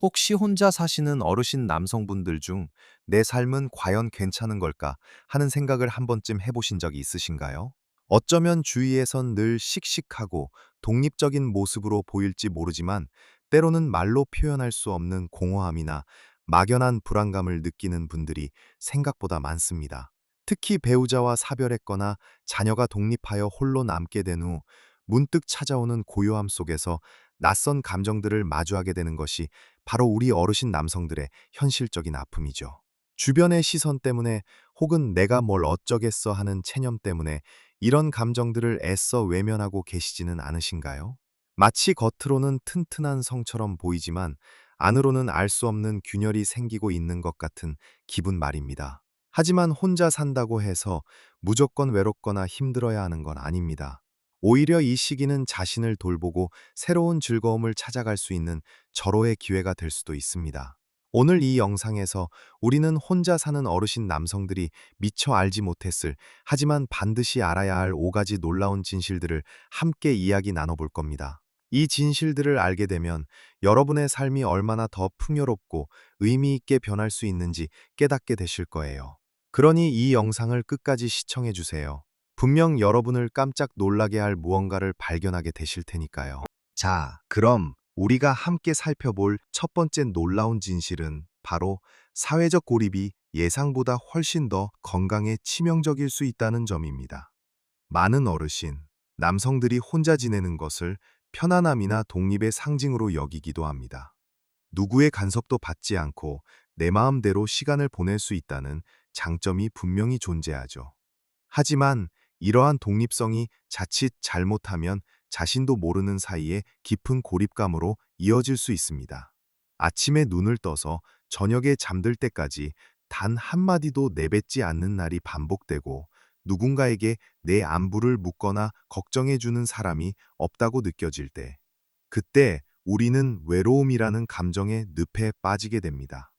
혹시 혼자 사시는 어르신 남성분들 중 '내 삶은 과연 괜찮은 걸까?' 하는 생각을 한 번쯤 해 보신 적이 있으신가요? 어쩌면 주위에선 늘 씩씩하고 독립적인 모습으로 보일지 모르지만 때로는 말로 표현할 수 없는 공허함이나 막연한 불안감을 느끼는 분들이 생각보다 많습니다. 특히 배우자와 사별했거나 자녀가 독립하여 홀로 남게 된 후 문득 찾아오는 고요함 속에서 낯선 감정들을 마주하게 되는 것이 바로 우리 어르신 남성들의 현실적인 아픔이죠. 주변의 시선 때문에 혹은 내가 뭘 어쩌겠어 하는 체념 때문에 이런 감정들을 애써 외면하고 계시지는 않으신가요? 마치 겉으로는 튼튼한 성처럼 보이지만 안으로는 알 수 없는 균열이 생기고 있는 것 같은 기분 말입니다. 하지만 혼자 산다고 해서 무조건 외롭거나 힘들어야 하는 건 아닙니다. 오히려 이 시기는 자신을 돌보고 새로운 즐거움을 찾아갈 수 있는 절호의 기회가 될 수도 있습니다. 오늘 이 영상에서 우리는 혼자 사는 어르신 남성들이 미처 알지 못했을 하지만 반드시 알아야 할 5가지 놀라운 진실들을 함께 이야기 나눠볼 겁니다. 이 진실들을 알게 되면 여러분의 삶이 얼마나 더 풍요롭고 의미 있게 변할 수 있는지 깨닫게 되실 거예요. 그러니 이 영상을 끝까지 시청해 주세요. 분명 여러분을 깜짝 놀라게 할 무언가를 발견하게 되실 테니까요. 자, 그럼 우리가 함께 살펴볼 첫 번째 놀라운 진실은 바로 사회적 고립이 예상보다 훨씬 더 건강에 치명적일 수 있다는 점입니다. 많은 어르신, 남성들이 혼자 지내는 것을 편안함이나 독립의 상징으로 여기기도 합니다. 누구의 간섭도 받지 않고 내 마음대로 시간을 보낼 수 있다는 장점이 분명히 존재하죠. 하지만 이러한 독립성이 자칫 잘못하면 자신도 모르는 사이에 깊은 고립감으로 이어질 수 있습니다. 아침에 눈을 떠서 저녁에 잠들 때까지 단 한마디도 내뱉지 않는 날이 반복되고 누군가에게 내 안부를 묻거나 걱정해주는 사람이 없다고 느껴질 때, 그때 우리는 외로움이라는 감정의 늪에 빠지게 됩니다.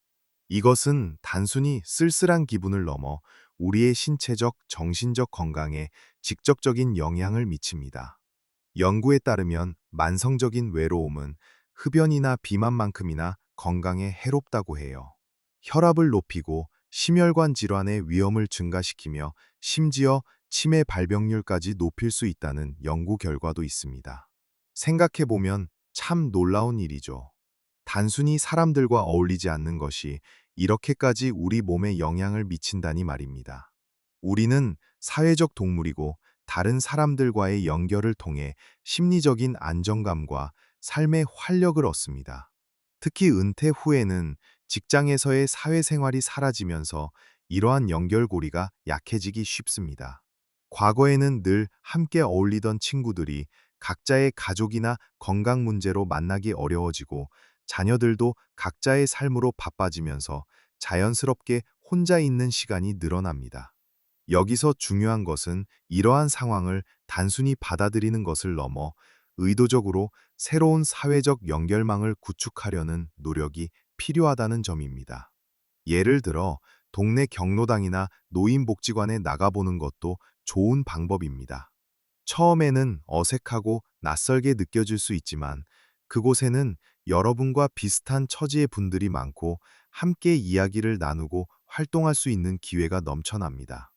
이것은 단순히 쓸쓸한 기분을 넘어 우리의 신체적, 정신적 건강에 직접적인 영향을 미칩니다. 연구에 따르면 만성적인 외로움은 흡연이나 비만만큼이나 건강에 해롭다고 해요. 혈압을 높이고 심혈관 질환의 위험을 증가시키며 심지어 치매 발병률까지 높일 수 있다는 연구 결과도 있습니다. 생각해보면 참 놀라운 일이죠. 단순히 사람들과 어울리지 않는 것이 이렇게까지 우리 몸에 영향을 미친다니 말입니다. 우리는 사회적 동물이고 다른 사람들과의 연결을 통해 심리적인 안정감과 삶의 활력을 얻습니다. 특히 은퇴 후에는 직장에서의 사회생활이 사라지면서 이러한 연결고리가 약해지기 쉽습니다. 과거에는 늘 함께 어울리던 친구들이 각자의 가족이나 건강 문제로 만나기 어려워지고 자녀들도 각자의 삶으로 바빠지면서 자연스럽게 혼자 있는 시간이 늘어납니다. 여기서 중요한 것은 이러한 상황을 단순히 받아들이는 것을 넘어 의도적으로 새로운 사회적 연결망을 구축하려는 노력이 필요하다는 점입니다. 예를 들어 동네 경로당이나 노인복지관에 나가보는 것도 좋은 방법입니다. 처음에는 어색하고 낯설게 느껴질 수 있지만 그곳에는 여러분과 비슷한 처지의 분들이 많고 함께 이야기를 나누고 활동할 수 있는 기회가 넘쳐납니다.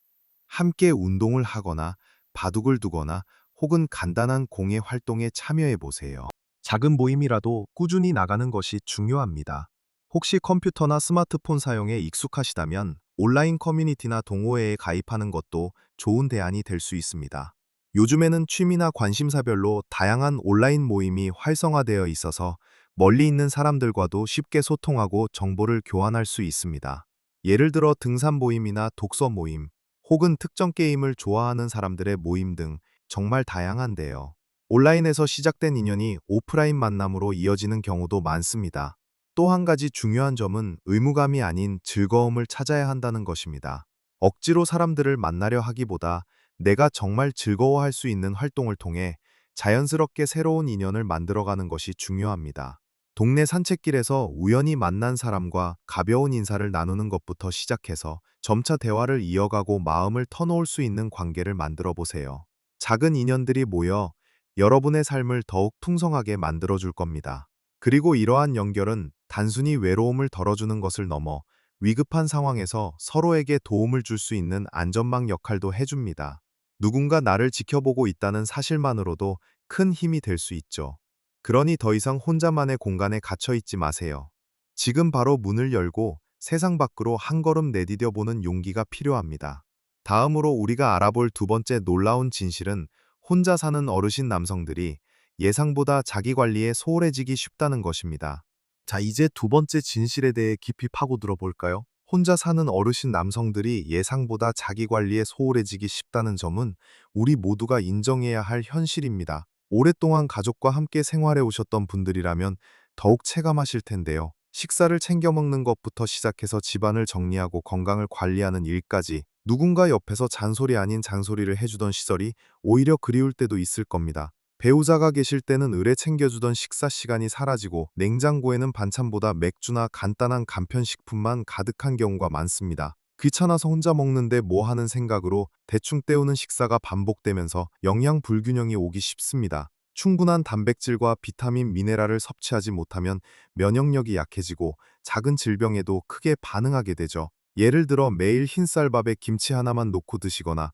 함께 운동을 하거나 바둑을 두거나 혹은 간단한 공예 활동에 참여해 보세요. 작은 모임이라도 꾸준히 나가는 것이 중요합니다. 혹시 컴퓨터나 스마트폰 사용에 익숙하시다면 온라인 커뮤니티나 동호회에 가입하는 것도 좋은 대안이 될 수 있습니다. 요즘에는 취미나 관심사별로 다양한 온라인 모임이 활성화되어 있어서 멀리 있는 사람들과도 쉽게 소통하고 정보를 교환할 수 있습니다. 예를 들어 등산 모임이나 독서 모임, 혹은 특정 게임을 좋아하는 사람들의 모임 등 정말 다양한데요. 온라인에서 시작된 인연이 오프라인 만남으로 이어지는 경우도 많습니다. 또 한 가지 중요한 점은 의무감이 아닌 즐거움을 찾아야 한다는 것입니다. 억지로 사람들을 만나려 하기보다 내가 정말 즐거워할 수 있는 활동을 통해 자연스럽게 새로운 인연을 만들어가는 것이 중요합니다. 동네 산책길에서 우연히 만난 사람과 가벼운 인사를 나누는 것부터 시작해서 점차 대화를 이어가고 마음을 터놓을 수 있는 관계를 만들어 보세요. 작은 인연들이 모여 여러분의 삶을 더욱 풍성하게 만들어 줄 겁니다. 그리고 이러한 연결은 단순히 외로움을 덜어주는 것을 넘어 위급한 상황에서 서로에게 도움을 줄 수 있는 안전망 역할도 해줍니다. 누군가 나를 지켜보고 있다는 사실만으로도 큰 힘이 될 수 있죠. 그러니 더 이상 혼자만의 공간에 갇혀 있지 마세요. 지금 바로 문을 열고 세상 밖으로 한 걸음 내디뎌 보는 용기가 필요합니다. 다음으로 우리가 알아볼 두 번째 놀라운 진실은 혼자 사는 어르신 남성들이 예상보다 자기 관리에 소홀해지기 쉽다는 것입니다. 자, 이제 두 번째 진실에 대해 깊이 파고들어 볼까요? 혼자 사는 어르신 남성들이 예상보다 자기 관리에 소홀해지기 쉽다는 점은 우리 모두가 인정해야 할 현실입니다. 오랫동안 가족과 함께 생활해 오셨던 분들이라면 더욱 체감하실 텐데요. 식사를 챙겨 먹는 것부터 시작해서 집안을 정리하고 건강을 관리하는 일까지 누군가 옆에서 잔소리 아닌 잔소리를 해주던 시절이 오히려 그리울 때도 있을 겁니다. 배우자가 계실 때는 의뢰 챙겨주던 식사 시간이 사라지고 냉장고에는 반찬보다 맥주나 간단한 간편식품만 가득한 경우가 많습니다. 귀찮아서 혼자 먹는데 뭐 하는 생각으로 대충 때우는 식사가 반복되면서 영양 불균형이 오기 쉽습니다. 충분한 단백질과 비타민, 미네랄을 섭취하지 못하면 면역력이 약해지고 작은 질병에도 크게 반응하게 되죠. 예를 들어 매일 흰쌀밥에 김치 하나만 놓고 드시거나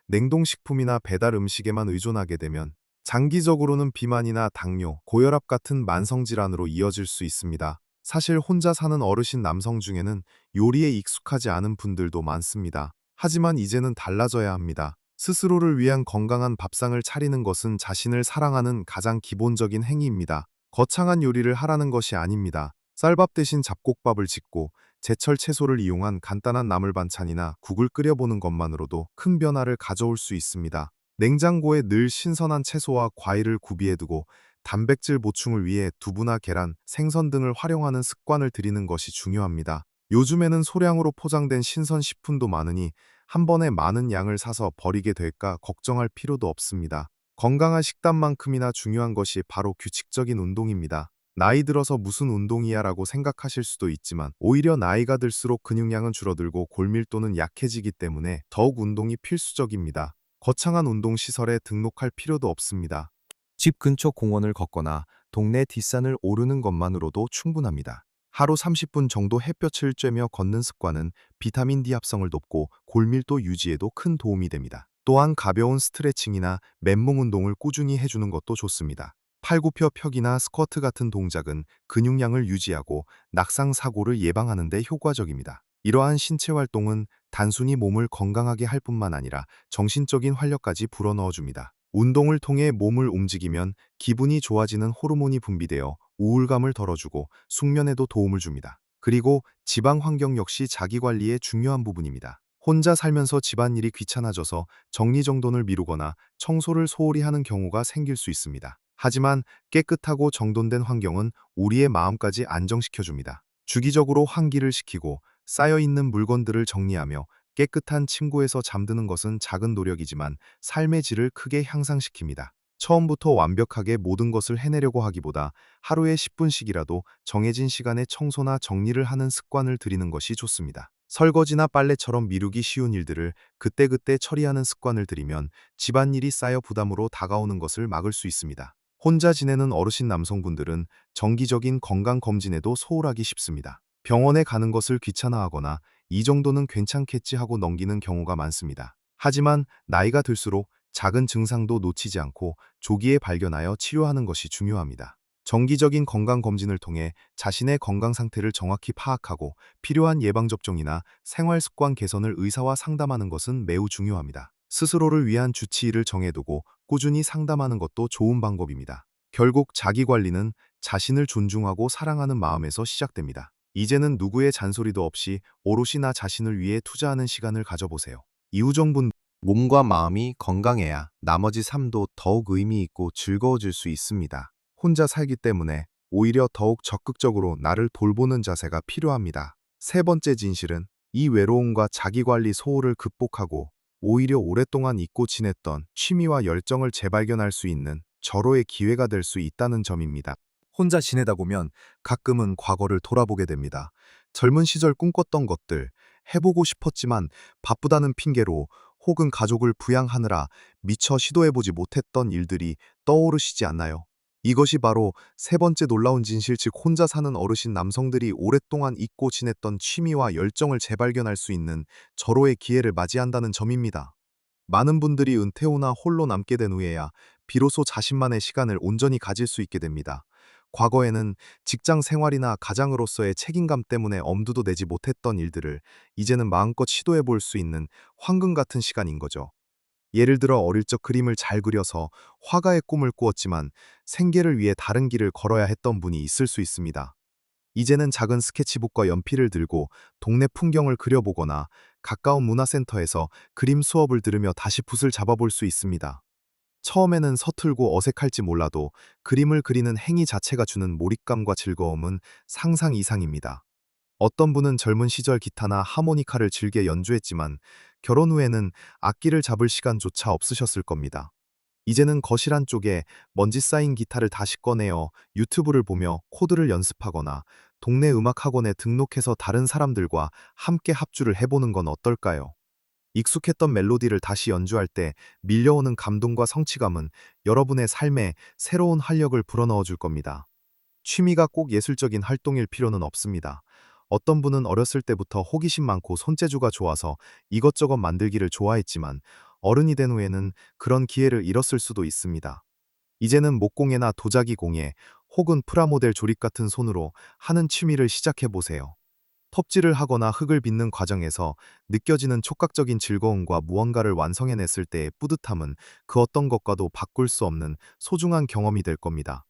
냉동식품이나 배달 음식에만 의존하게 되면 장기적으로는 비만이나 당뇨, 고혈압 같은 만성질환으로 이어질 수 있습니다. 사실 혼자 사는 어르신 남성 중에는 요리에 익숙하지 않은 분들도 많습니다. 하지만 이제는 달라져야 합니다. 스스로를 위한 건강한 밥상을 차리는 것은 자신을 사랑하는 가장 기본적인 행위입니다. 거창한 요리를 하라는 것이 아닙니다. 쌀밥 대신 잡곡밥을 짓고 제철 채소를 이용한 간단한 나물 반찬이나 국을 끓여보는 것만으로도 큰 변화를 가져올 수 있습니다. 냉장고에 늘 신선한 채소와 과일을 구비해두고 단백질 보충을 위해 두부나 계란, 생선 등을 활용하는 습관을 들이는 것이 중요합니다. 요즘에는 소량으로 포장된 신선식품도 많으니 한 번에 많은 양을 사서 버리게 될까 걱정할 필요도 없습니다. 건강한 식단만큼이나 중요한 것이 바로 규칙적인 운동입니다. 나이 들어서 무슨 운동이야 라고 생각하실 수도 있지만 오히려 나이가 들수록 근육량은 줄어들고 골밀도는 약해지기 때문에 더욱 운동이 필수적입니다. 거창한 운동시설에 등록할 필요도 없습니다. 집 근처 공원을 걷거나 동네 뒷산을 오르는 것만으로도 충분합니다. 하루 30분 정도 햇볕을 쬐며 걷는 습관은 비타민 D 합성을 돕고 골밀도 유지에도 큰 도움이 됩니다. 또한 가벼운 스트레칭이나 맨몸 운동을 꾸준히 해주는 것도 좋습니다. 팔굽혀 펴기나 스쿼트 같은 동작은 근육량을 유지하고 낙상 사고를 예방하는 데 효과적입니다. 이러한 신체 활동은 단순히 몸을 건강하게 할 뿐만 아니라 정신적인 활력까지 불어넣어줍니다. 운동을 통해 몸을 움직이면 기분이 좋아지는 호르몬이 분비되어 우울감을 덜어주고 숙면에도 도움을 줍니다. 그리고 지방 환경 역시 자기 관리의 중요한 부분입니다. 혼자 살면서 집안일이 귀찮아져서 정리정돈을 미루거나 청소를 소홀히 하는 경우가 생길 수 있습니다. 하지만 깨끗하고 정돈된 환경은 우리의 마음까지 안정시켜줍니다. 주기적으로 환기를 시키고 쌓여있는 물건들을 정리하며 깨끗한 침구에서 잠드는 것은 작은 노력이지만 삶의 질을 크게 향상시킵니다. 처음부터 완벽하게 모든 것을 해내려고 하기보다 하루에 10분씩이라도 정해진 시간에 청소나 정리를 하는 습관을 들이는 것이 좋습니다. 설거지나 빨래처럼 미루기 쉬운 일들을 그때그때 처리하는 습관을 들이면 집안일이 쌓여 부담으로 다가오는 것을 막을 수 있습니다. 혼자 지내는 어르신 남성분들은 정기적인 건강검진에도 소홀하기 쉽습니다. 병원에 가는 것을 귀찮아하거나 이 정도는 괜찮겠지 하고 넘기는 경우가 많습니다. 하지만 나이가 들수록 작은 증상도 놓치지 않고 조기에 발견하여 치료하는 것이 중요합니다. 정기적인 건강검진을 통해 자신의 건강 상태를 정확히 파악하고 필요한 예방접종이나 생활습관 개선을 의사와 상담하는 것은 매우 중요합니다. 스스로를 위한 주치의를 정해두고 꾸준히 상담하는 것도 좋은 방법입니다. 결국 자기 관리는 자신을 존중하고 사랑하는 마음에서 시작됩니다. 이제는 누구의 잔소리도 없이 오롯이 나 자신을 위해 투자하는 시간을 가져보세요. 이우정분 몸과 마음이 건강해야 나머지 삶도 더욱 의미 있고 즐거워질 수 있습니다. 혼자 살기 때문에 오히려 더욱 적극적으로 나를 돌보는 자세가 필요합니다. 세 번째 진실은 이 외로움과 자기관리 소홀을 극복하고 오히려 오랫동안 잊고 지냈던 취미와 열정을 재발견할 수 있는 절호의 기회가 될 수 있다는 점입니다. 혼자 지내다 보면 가끔은 과거를 돌아보게 됩니다. 젊은 시절 꿈꿨던 것들, 해보고 싶었지만 바쁘다는 핑계로 혹은 가족을 부양하느라 미처 시도해보지 못했던 일들이 떠오르시지 않나요? 이것이 바로 세 번째 놀라운 진실, 즉 혼자 사는 어르신 남성들이 오랫동안 잊고 지냈던 취미와 열정을 재발견할 수 있는 절호의 기회를 맞이한다는 점입니다. 많은 분들이 은퇴 후나 홀로 남게 된 후에야 비로소 자신만의 시간을 온전히 가질 수 있게 됩니다. 과거에는 직장 생활이나 가장으로서의 책임감 때문에 엄두도 내지 못했던 일들을 이제는 마음껏 시도해 볼 수 있는 황금 같은 시간인 거죠. 예를 들어 어릴 적 그림을 잘 그려서 화가의 꿈을 꾸었지만 생계를 위해 다른 길을 걸어야 했던 분이 있을 수 있습니다. 이제는 작은 스케치북과 연필을 들고 동네 풍경을 그려보거나 가까운 문화센터에서 그림 수업을 들으며 다시 붓을 잡아볼 수 있습니다. 처음에는 서툴고 어색할지 몰라도 그림을 그리는 행위 자체가 주는 몰입감과 즐거움은 상상 이상입니다. 어떤 분은 젊은 시절 기타나 하모니카를 즐겨 연주했지만 결혼 후에는 악기를 잡을 시간조차 없으셨을 겁니다. 이제는 거실 한쪽에 먼지 쌓인 기타를 다시 꺼내어 유튜브를 보며 코드를 연습하거나 동네 음악학원에 등록해서 다른 사람들과 함께 합주를 해보는 건 어떨까요? 익숙했던 멜로디를 다시 연주할 때 밀려오는 감동과 성취감은 여러분의 삶에 새로운 활력을 불어넣어 줄 겁니다. 취미가 꼭 예술적인 활동일 필요는 없습니다. 어떤 분은 어렸을 때부터 호기심 많고 손재주가 좋아서 이것저것 만들기를 좋아했지만 어른이 된 후에는 그런 기회를 잃었을 수도 있습니다. 이제는 목공예나 도자기 공예 혹은 프라모델 조립 같은 손으로 하는 취미를 시작해 보세요. 톱질을 하거나 흙을 빚는 과정에서 느껴지는 촉각적인 즐거움과 무언가를 완성해냈을 때의 뿌듯함은 그 어떤 것과도 바꿀 수 없는 소중한 경험이 될 겁니다.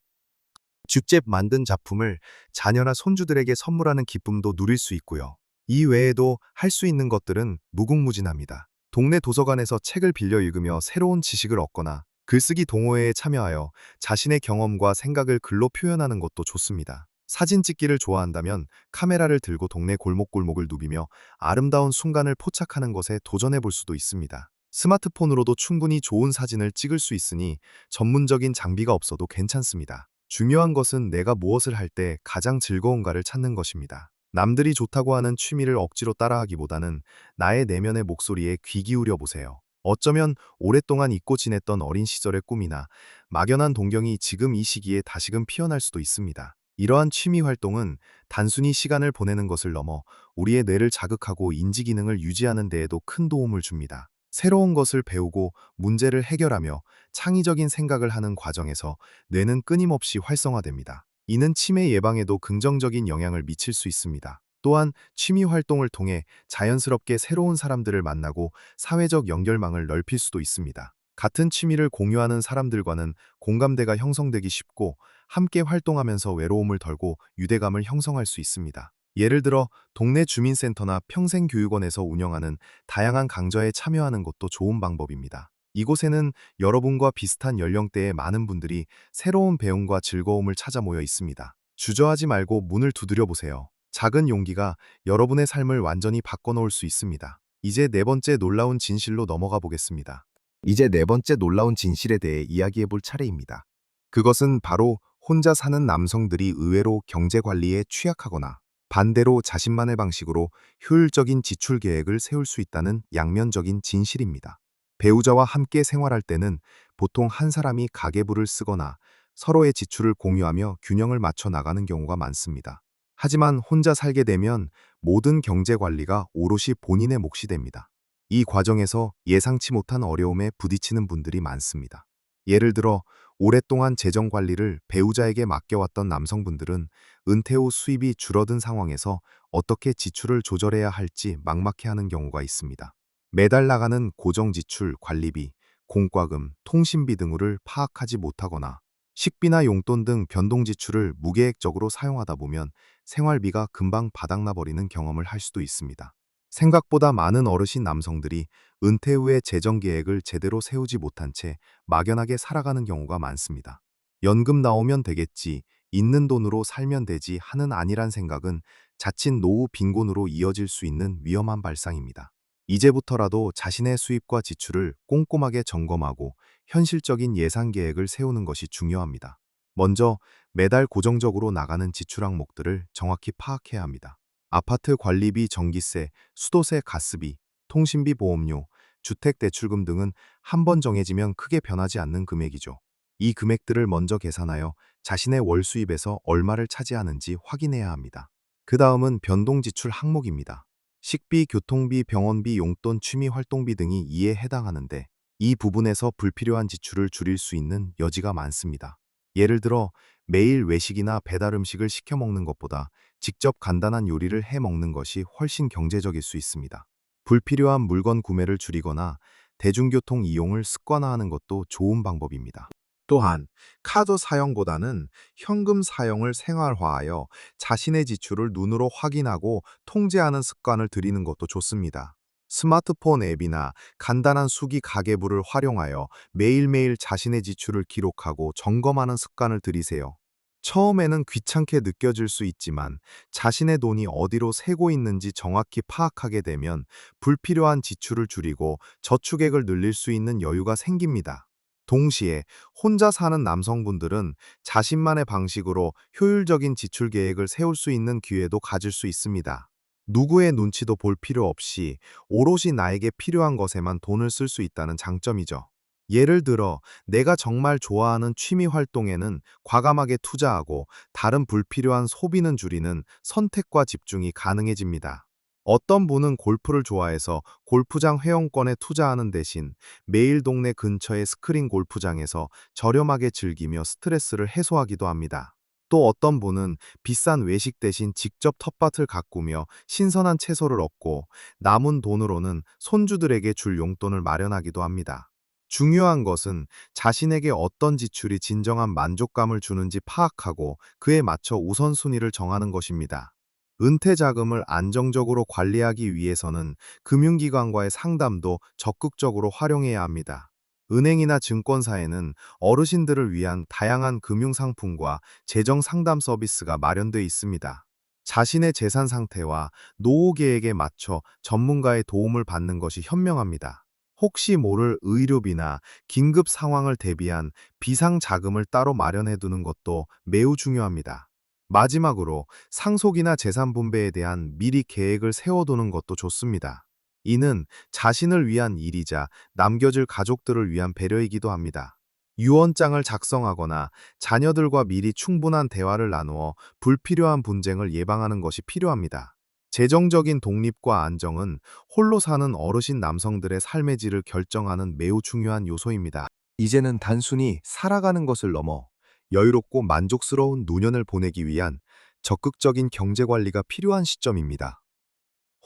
직접 만든 작품을 자녀나 손주들에게 선물하는 기쁨도 누릴 수 있고요. 이 외에도 할 수 있는 것들은 무궁무진합니다. 동네 도서관에서 책을 빌려 읽으며 새로운 지식을 얻거나 글쓰기 동호회에 참여하여 자신의 경험과 생각을 글로 표현하는 것도 좋습니다. 사진 찍기를 좋아한다면 카메라를 들고 동네 골목골목을 누비며 아름다운 순간을 포착하는 것에 도전해 볼 수도 있습니다. 스마트폰으로도 충분히 좋은 사진을 찍을 수 있으니 전문적인 장비가 없어도 괜찮습니다. 중요한 것은 내가 무엇을 할 때 가장 즐거운가를 찾는 것입니다. 남들이 좋다고 하는 취미를 억지로 따라하기보다는 나의 내면의 목소리에 귀 기울여 보세요. 어쩌면 오랫동안 잊고 지냈던 어린 시절의 꿈이나 막연한 동경이 지금 이 시기에 다시금 피어날 수도 있습니다. 이러한 취미 활동은 단순히 시간을 보내는 것을 넘어 우리의 뇌를 자극하고 인지 기능을 유지하는 데에도 큰 도움을 줍니다. 새로운 것을 배우고 문제를 해결하며 창의적인 생각을 하는 과정에서 뇌는 끊임없이 활성화됩니다. 이는 치매 예방에도 긍정적인 영향을 미칠 수 있습니다. 또한 취미 활동을 통해 자연스럽게 새로운 사람들을 만나고 사회적 연결망을 넓힐 수도 있습니다. 같은 취미를 공유하는 사람들과는 공감대가 형성되기 쉽고 함께 활동하면서 외로움을 덜고 유대감을 형성할 수 있습니다. 예를 들어 동네 주민센터나 평생교육원에서 운영하는 다양한 강좌에 참여하는 것도 좋은 방법입니다. 이곳에는 여러분과 비슷한 연령대의 많은 분들이 새로운 배움과 즐거움을 찾아 모여 있습니다. 주저하지 말고 문을 두드려 보세요. 작은 용기가 여러분의 삶을 완전히 바꿔놓을 수 있습니다. 이제 네 번째 놀라운 진실로 넘어가 보겠습니다. 이제 네 번째 놀라운 진실에 대해 이야기해 볼 차례입니다. 그것은 바로 혼자 사는 남성들이 의외로 경제 관리에 취약하거나 반대로 자신만의 방식으로 효율적인 지출 계획을 세울 수 있다는 양면적인 진실입니다. 배우자와 함께 생활할 때는 보통 한 사람이 가계부를 쓰거나 서로의 지출을 공유하며 균형을 맞춰 나가는 경우가 많습니다. 하지만 혼자 살게 되면 모든 경제 관리가 오롯이 본인의 몫이 됩니다. 이 과정에서 예상치 못한 어려움에 부딪히는 분들이 많습니다. 예를 들어 오랫동안 재정 관리를 배우자에게 맡겨왔던 남성분들은 은퇴 후 수입이 줄어든 상황에서 어떻게 지출을 조절해야 할지 막막해하는 경우가 있습니다. 매달 나가는 고정 지출, 관리비, 공과금, 통신비 등을 파악하지 못하거나 식비나 용돈 등 변동 지출을 무계획적으로 사용하다 보면 생활비가 금방 바닥나 버리는 경험을 할 수도 있습니다. 생각보다 많은 어르신 남성들이 은퇴 후에 재정 계획을 제대로 세우지 못한 채 막연하게 살아가는 경우가 많습니다. 연금 나오면 되겠지, 있는 돈으로 살면 되지 하는 안일한 생각은 자칫 노후 빈곤으로 이어질 수 있는 위험한 발상입니다. 이제부터라도 자신의 수입과 지출을 꼼꼼하게 점검하고 현실적인 예산 계획을 세우는 것이 중요합니다. 먼저 매달 고정적으로 나가는 지출 항목들을 정확히 파악해야 합니다. 아파트 관리비, 전기세, 수도세, 가스비, 통신비, 보험료, 주택대출금 등은 한 번 정해지면 크게 변하지 않는 금액이죠. 이 금액들을 먼저 계산하여 자신의 월 수입에서 얼마를 차지하는지 확인해야 합니다. 그 다음은 변동 지출 항목입니다. 식비, 교통비, 병원비, 용돈, 취미 활동비 등이 이에 해당하는데 이 부분에서 불필요한 지출을 줄일 수 있는 여지가 많습니다. 예를 들어 매일 외식이나 배달 음식을 시켜 먹는 것보다 직접 간단한 요리를 해 먹는 것이 훨씬 경제적일 수 있습니다. 불필요한 물건 구매를 줄이거나 대중교통 이용을 습관화하는 것도 좋은 방법입니다. 또한 카드 사용보다는 현금 사용을 생활화하여 자신의 지출을 눈으로 확인하고 통제하는 습관을 들이는 것도 좋습니다. 스마트폰 앱이나 간단한 수기 가계부를 활용하여 매일매일 자신의 지출을 기록하고 점검하는 습관을 들이세요. 처음에는 귀찮게 느껴질 수 있지만 자신의 돈이 어디로 새고 있는지 정확히 파악하게 되면 불필요한 지출을 줄이고 저축액을 늘릴 수 있는 여유가 생깁니다. 동시에 혼자 사는 남성분들은 자신만의 방식으로 효율적인 지출 계획을 세울 수 있는 기회도 가질 수 있습니다. 누구의 눈치도 볼 필요 없이 오롯이 나에게 필요한 것에만 돈을 쓸 수 있다는 장점이죠. 예를 들어, 내가 정말 좋아하는 취미 활동에는 과감하게 투자하고 다른 불필요한 소비는 줄이는 선택과 집중이 가능해집니다. 어떤 분은 골프를 좋아해서 골프장 회원권에 투자하는 대신 매일 동네 근처의 스크린 골프장에서 저렴하게 즐기며 스트레스를 해소하기도 합니다. 또 어떤 분은 비싼 외식 대신 직접 텃밭을 가꾸며 신선한 채소를 얻고 남은 돈으로는 손주들에게 줄 용돈을 마련하기도 합니다. 중요한 것은 자신에게 어떤 지출이 진정한 만족감을 주는지 파악하고 그에 맞춰 우선순위를 정하는 것입니다. 은퇴 자금을 안정적으로 관리하기 위해서는 금융기관과의 상담도 적극적으로 활용해야 합니다. 은행이나 증권사에는 어르신들을 위한 다양한 금융상품과 재정 상담 서비스가 마련되어 있습니다. 자신의 재산 상태와 노후 계획에 맞춰 전문가의 도움을 받는 것이 현명합니다. 혹시 모를 의료비나 긴급 상황을 대비한 비상 자금을 따로 마련해 두는 것도 매우 중요합니다. 마지막으로 상속이나 재산 분배에 대한 미리 계획을 세워두는 것도 좋습니다. 이는 자신을 위한 일이자 남겨질 가족들을 위한 배려이기도 합니다. 유언장을 작성하거나 자녀들과 미리 충분한 대화를 나누어 불필요한 분쟁을 예방하는 것이 필요합니다. 재정적인 독립과 안정은 홀로 사는 어르신 남성들의 삶의 질을 결정하는 매우 중요한 요소입니다. 이제는 단순히 살아가는 것을 넘어 여유롭고 만족스러운 노년을 보내기 위한 적극적인 경제 관리가 필요한 시점입니다.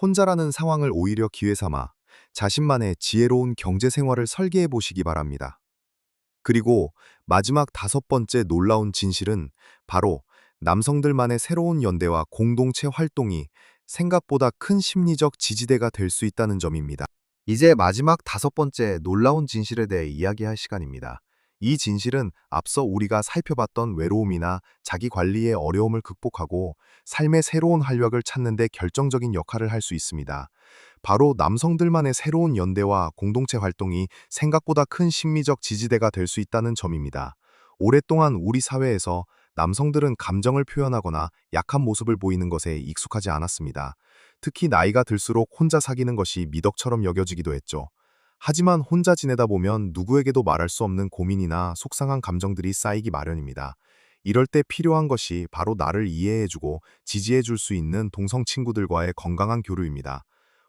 혼자라는 상황을 오히려 기회 삼아 자신만의 지혜로운 경제 생활을 설계해 보시기 바랍니다. 그리고 마지막 다섯 번째 놀라운 진실은 바로 남성들만의 새로운 연대와 공동체 활동이 생각보다 큰 심리적 지지대가 될 수 있다는 점입니다. 이제 마지막 다섯 번째 놀라운 진실에 대해 이야기할 시간입니다. 이 진실은 앞서 우리가 살펴봤던 외로움이나 자기 관리의 어려움을 극복하고 삶의 새로운 활력을 찾는 데 결정적인 역할을 할 수 있습니다. 바로 남성들만의 새로운 연대와 공동체 활동이 생각보다 큰 심리적 지지대가 될 수 있다는 점입니다. 오랫동안 우리 사회에서 남성들은 감정을 표현하거나 약한 모습을 보이는 것에 익숙하지 않았습니다. 특히 나이가 들수록 혼자 사귀는 것이 미덕처럼 여겨지기도 했죠. 하지만 혼자 지내다 보면 누구에게도 말할 수 없는 고민이나 속상한 감정들이 쌓이기 마련입니다. 이럴 때 필요한 것이 바로 나를 이해해주고 지지해줄 수 있는 동성 친구들과의 건강한 교류입니다.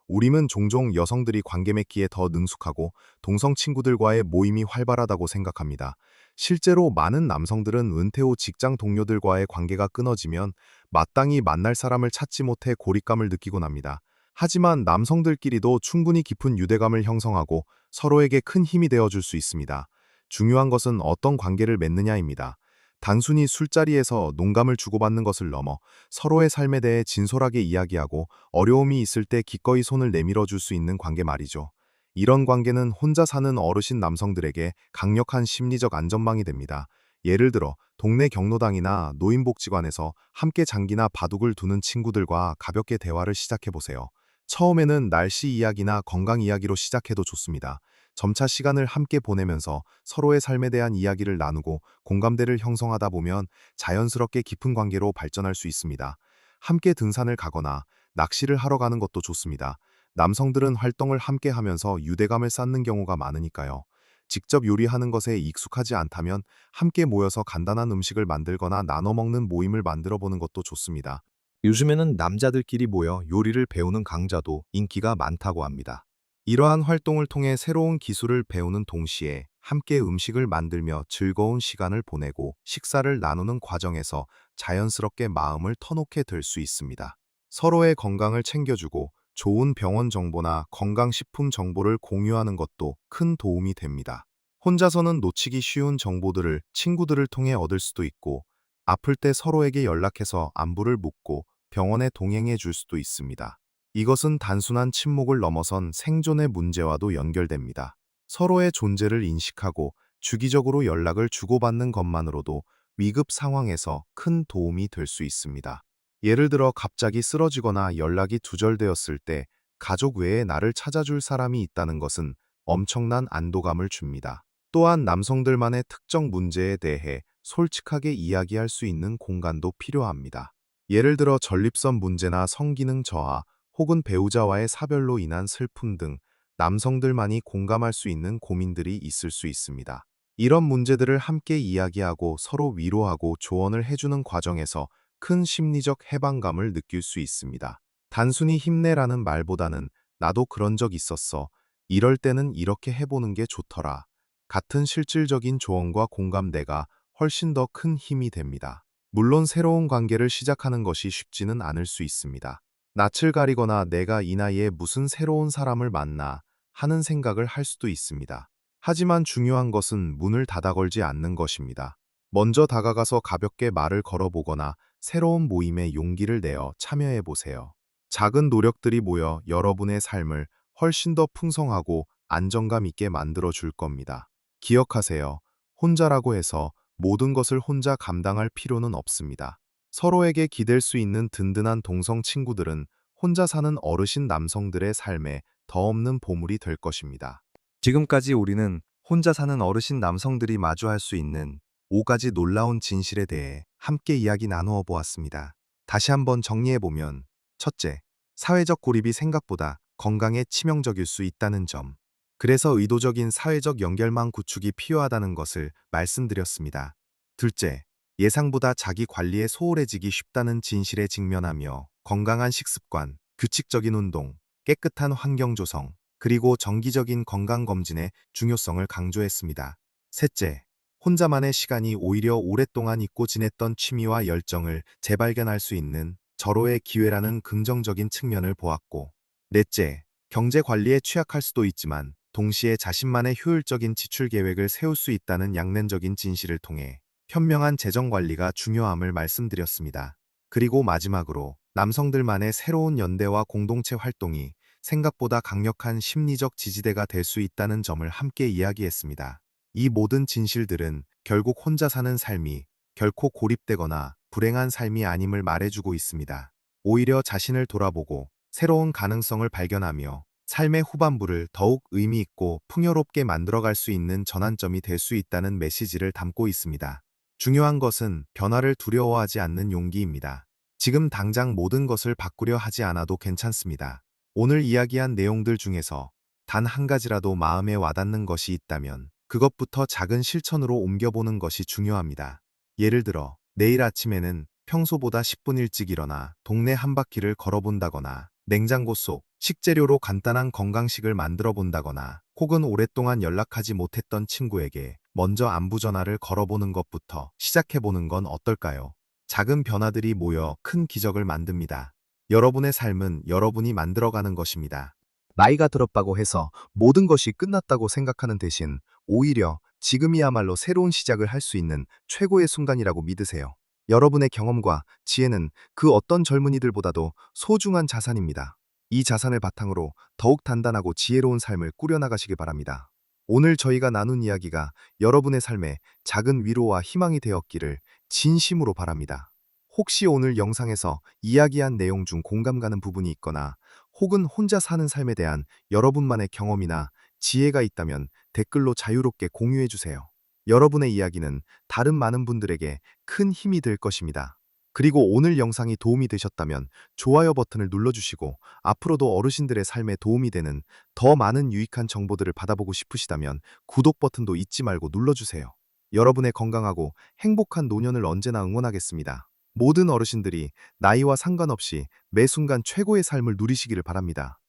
우림은 종종 여성들이 관계 맺기에 더 능숙하고 동성 친구들과의 모임이 활발하다고 생각합니다. 실제로 많은 남성들은 은퇴 후 직장 동료들과의 관계가 끊어지면 마땅히 만날 사람을 찾지 못해 고립감을 느끼곤 합니다. 하지만 남성들끼리도 충분히 깊은 유대감을 형성하고 서로에게 큰 힘이 되어줄 수 있습니다. 중요한 것은 어떤 관계를 맺느냐입니다. 단순히 술자리에서 농감을 주고받는 것을 넘어 서로의 삶에 대해 진솔하게 이야기하고 어려움이 있을 때 기꺼이 손을 내밀어 줄 수 있는 관계 말이죠. 이런 관계는 혼자 사는 어르신 남성들에게 강력한 심리적 안전망이 됩니다. 예를 들어 동네 경로당이나 노인복지관에서 함께 장기나 바둑을 두는 친구들과 가볍게 대화를 시작해 보세요. 처음에는 날씨 이야기나 건강 이야기로 시작해도 좋습니다. 점차 시간을 함께 보내면서 서로의 삶에 대한 이야기를 나누고 공감대를 형성하다 보면 자연스럽게 깊은 관계로 발전할 수 있습니다. 함께 등산을 가거나 낚시를 하러 가는 것도 좋습니다. 남성들은 활동을 함께 하면서 유대감을 쌓는 경우가 많으니까요. 직접 요리하는 것에 익숙하지 않다면 함께 모여서 간단한 음식을 만들거나 나눠 먹는 모임을 만들어 보는 것도 좋습니다. 요즘에는 남자들끼리 모여 요리를 배우는 강좌도 인기가 많다고 합니다. 이러한 활동을 통해 새로운 기술을 배우는 동시에 함께 음식을 만들며 즐거운 시간을 보내고 식사를 나누는 과정에서 자연스럽게 마음을 터놓게 될 수 있습니다. 서로의 건강을 챙겨주고 좋은 병원 정보나 건강식품 정보를 공유하는 것도 큰 도움이 됩니다. 혼자서는 놓치기 쉬운 정보들을 친구들을 통해 얻을 수도 있고, 아플 때 서로에게 연락해서 안부를 묻고 병원에 동행해 줄 수도 있습니다. 이것은 단순한 친목을 넘어선 생존의 문제와도 연결됩니다. 서로의 존재를 인식하고 주기적으로 연락을 주고받는 것만으로도 위급 상황에서 큰 도움이 될 수 있습니다. 예를 들어 갑자기 쓰러지거나 연락이 두절되었을 때 가족 외에 나를 찾아줄 사람이 있다는 것은 엄청난 안도감을 줍니다. 또한 남성들만의 특정 문제에 대해 솔직하게 이야기할 수 있는 공간도 필요합니다. 예를 들어 전립선 문제나 성기능 저하, 혹은 배우자와의 사별로 인한 슬픔 등 남성들만이 공감할 수 있는 고민들이 있을 수 있습니다. 이런 문제들을 함께 이야기하고 서로 위로하고 조언을 해주는 과정에서 큰 심리적 해방감을 느낄 수 있습니다. 단순히 힘내라는 말보다는 나도 그런 적 있었어. 이럴 때는 이렇게 해보는 게 좋더라. 같은 실질적인 조언과 공감대가 훨씬 더 큰 힘이 됩니다. 물론 새로운 관계를 시작하는 것이 쉽지는 않을 수 있습니다. 낯을 가리거나 내가 이 나이에 무슨 새로운 사람을 만나 하는 생각을 할 수도 있습니다. 하지만 중요한 것은 문을 닫아 걸지 않는 것입니다. 먼저 다가가서 가볍게 말을 걸어보거나 새로운 모임에 용기를 내어 참여해 보세요. 작은 노력들이 모여 여러분의 삶을 훨씬 더 풍성하고 안정감 있게 만들어 줄 겁니다. 기억하세요. 혼자라고 해서 모든 것을 혼자 감당할 필요는 없습니다. 서로에게 기댈 수 있는 든든한 동성 친구들은 혼자 사는 어르신 남성들의 삶에 더 없는 보물이 될 것입니다. 지금까지 우리는 혼자 사는 어르신 남성들이 마주할 수 있는 5가지 놀라운 진실에 대해 함께 이야기 나누어 보았습니다. 다시 한번 정리해보면, 첫째, 사회적 고립이 생각보다 건강에 치명적일 수 있다는 점. 그래서 의도적인 사회적 연결망 구축이 필요하다는 것을 말씀드렸습니다. 둘째, 예상보다 자기 관리에 소홀해지기 쉽다는 진실에 직면하며 건강한 식습관, 규칙적인 운동, 깨끗한 환경 조성, 그리고 정기적인 건강검진의 중요성을 강조했습니다. 셋째, 혼자만의 시간이 오히려 오랫동안 잊고 지냈던 취미와 열정을 재발견할 수 있는 절호의 기회라는 긍정적인 측면을 보았고, 넷째, 경제 관리에 취약할 수도 있지만 동시에 자신만의 효율적인 지출 계획을 세울 수 있다는 양면적인 진실을 통해 현명한 재정 관리가 중요함을 말씀드렸습니다. 그리고 마지막으로 남성들만의 새로운 연대와 공동체 활동이 생각보다 강력한 심리적 지지대가 될 수 있다는 점을 함께 이야기했습니다. 이 모든 진실들은 결국 혼자 사는 삶이 결코 고립되거나 불행한 삶이 아님을 말해주고 있습니다. 오히려 자신을 돌아보고 새로운 가능성을 발견하며 삶의 후반부를 더욱 의미 있고 풍요롭게 만들어갈 수 있는 전환점이 될 수 있다는 메시지를 담고 있습니다. 중요한 것은 변화를 두려워하지 않는 용기입니다. 지금 당장 모든 것을 바꾸려 하지 않아도 괜찮습니다. 오늘 이야기한 내용들 중에서 단 한 가지라도 마음에 와닿는 것이 있다면 그것부터 작은 실천으로 옮겨보는 것이 중요합니다. 예를 들어 내일 아침에는 평소보다 10분 일찍 일어나 동네 한 바퀴를 걸어본다거나 냉장고 속 식재료로 간단한 건강식을 만들어 본다거나 혹은 오랫동안 연락하지 못했던 친구에게 먼저 안부 전화를 걸어보는 것부터 시작해보는 건 어떨까요? 작은 변화들이 모여 큰 기적을 만듭니다. 여러분의 삶은 여러분이 만들어가는 것입니다. 나이가 들었다고 해서 모든 것이 끝났다고 생각하는 대신 오히려 지금이야말로 새로운 시작을 할 수 있는 최고의 순간이라고 믿으세요. 여러분의 경험과 지혜는 그 어떤 젊은이들보다도 소중한 자산입니다. 이 자산을 바탕으로 더욱 단단하고 지혜로운 삶을 꾸려나가시길 바랍니다. 오늘 저희가 나눈 이야기가 여러분의 삶에 작은 위로와 희망이 되었기를 진심으로 바랍니다. 혹시 오늘 영상에서 이야기한 내용 중 공감 가는 부분이 있거나 혹은 혼자 사는 삶에 대한 여러분만의 경험이나 지혜가 있다면 댓글로 자유롭게 공유해 주세요. 여러분의 이야기는 다른 많은 분들에게 큰 힘이 될 것입니다. 그리고 오늘 영상이 도움이 되셨다면 좋아요 버튼을 눌러주시고 앞으로도 어르신들의 삶에 도움이 되는 더 많은 유익한 정보들을 받아보고 싶으시다면 구독 버튼도 잊지 말고 눌러주세요. 여러분의 건강하고 행복한 노년을 언제나 응원하겠습니다. 모든 어르신들이 나이와 상관없이 매 순간 최고의 삶을 누리시기를 바랍니다.